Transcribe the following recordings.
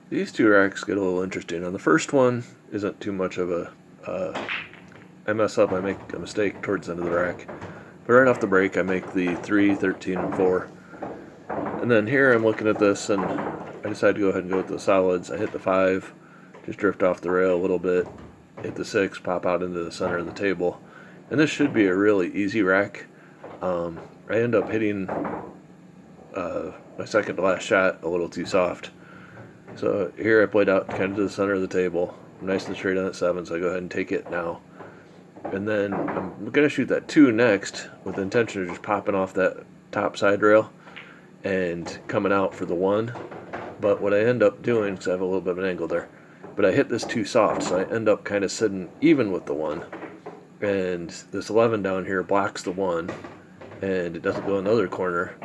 These two racks get a little interesting. On the first one isn't too much of a, I mess up, I make a mistake towards the end of the rack. But right off the break, I make the 3, 13, and 4. And then here I'm looking at this, and I decide to go ahead and go with the solids. I hit the 5, just drift off the rail a little bit, hit the 6, pop out into the center of the table. And this should be a really easy rack. I end up hitting my second to last shot a little too soft. So here I played out kind of to the center of the table. I'm nice and straight on that 7, so I go ahead and take it now. And then I'm going to shoot that 2 next with the intention of just popping off that top side rail and coming out for the 1. But what I end up doing, because I have a little bit of an angle there, but I hit this too soft, so I end up kind of sitting even with the 1. And this 11 down here blocks the 1, and it doesn't go in the other corner.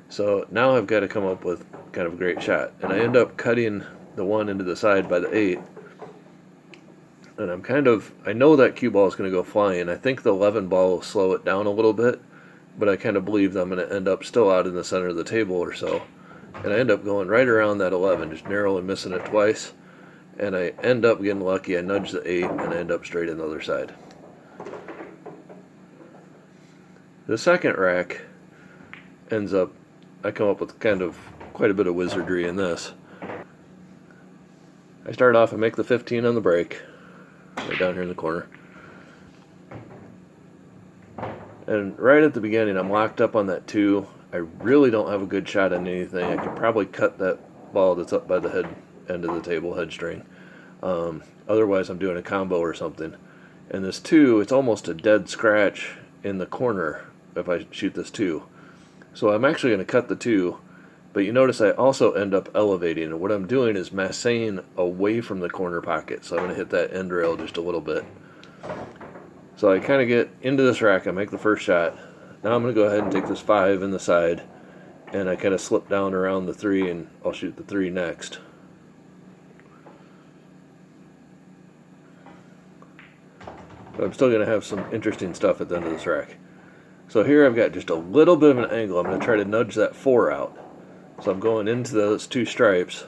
So now I've got to come up with kind of a great shot. And I end up cutting the 1 into the side by the 8. And I know that cue ball is going to go flying. I think the 11 ball will slow it down a little bit, but I kind of believe that I'm going to end up still out in the center of the table or so. And I end up going right around that 11, just narrowly missing it twice. And I end up getting lucky. I nudge the 8, and I end up straight on the other side. The second rack ends up, I come up with kind of quite a bit of wizardry in this. I start off and make the 15 on the break, right down here in the corner. And right at the beginning, I'm locked up on that 2. I really don't have a good shot on anything. I could probably cut that ball that's up by the head end of the table, head string. Otherwise, I'm doing a combo or something. And this 2, it's almost a dead scratch in the corner if I shoot this 2. So I'm actually going to cut the 2, but you notice I also end up elevating. And what I'm doing is massing away from the corner pocket. So I'm going to hit that end rail just a little bit. So I kind of get into this rack, I make the first shot. Now I'm going to go ahead and take this 5 in the side, and I kind of slip down around the 3, and I'll shoot the 3 next. But I'm still going to have some interesting stuff at the end of this rack. So here I've got just a little bit of an angle. I'm going to try to nudge that 4 out. So I'm going into those 2 stripes,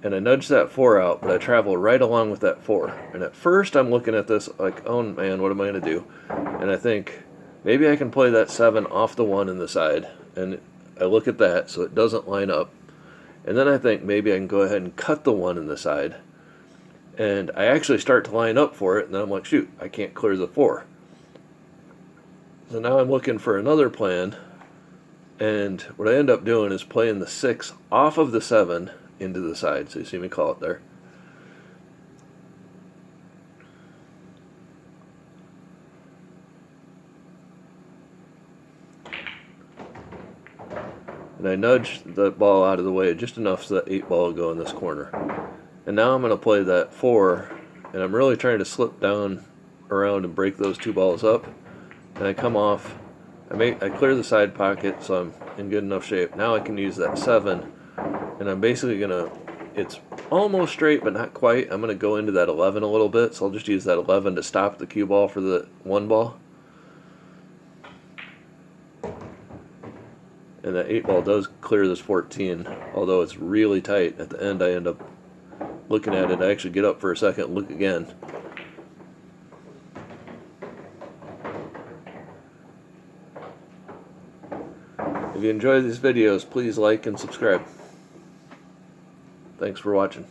and I nudge that 4 out, but I travel right along with that 4. And at first I'm looking at this like, oh man, what am I going to do? And I think, maybe I can play that 7 off the 1 in the side. And I look at that so it doesn't line up. And then I think maybe I can go ahead and cut the 1 in the side. And I actually start to line up for it, and then I'm like, shoot, I can't clear the 4. So now I'm looking for another plan, and what I end up doing is playing the 6 off of the 7 into the side. So you see me call it there. And I nudge the ball out of the way just enough so that 8 ball will go in this corner. And now I'm going to play that 4, and I'm really trying to slip down around and break those 2 balls up. And I come off, I clear the side pocket so I'm in good enough shape. Now I can use that 7, and I'm basically going to, it's almost straight but not quite. I'm going to go into that 11 a little bit, so I'll just use that 11 to stop the cue ball for the 1 ball. And that 8 ball does clear this 14, although it's really tight. At the end I end up looking at it. I actually get up for a second and look again. If you enjoy these videos, please like and subscribe. Thanks for watching.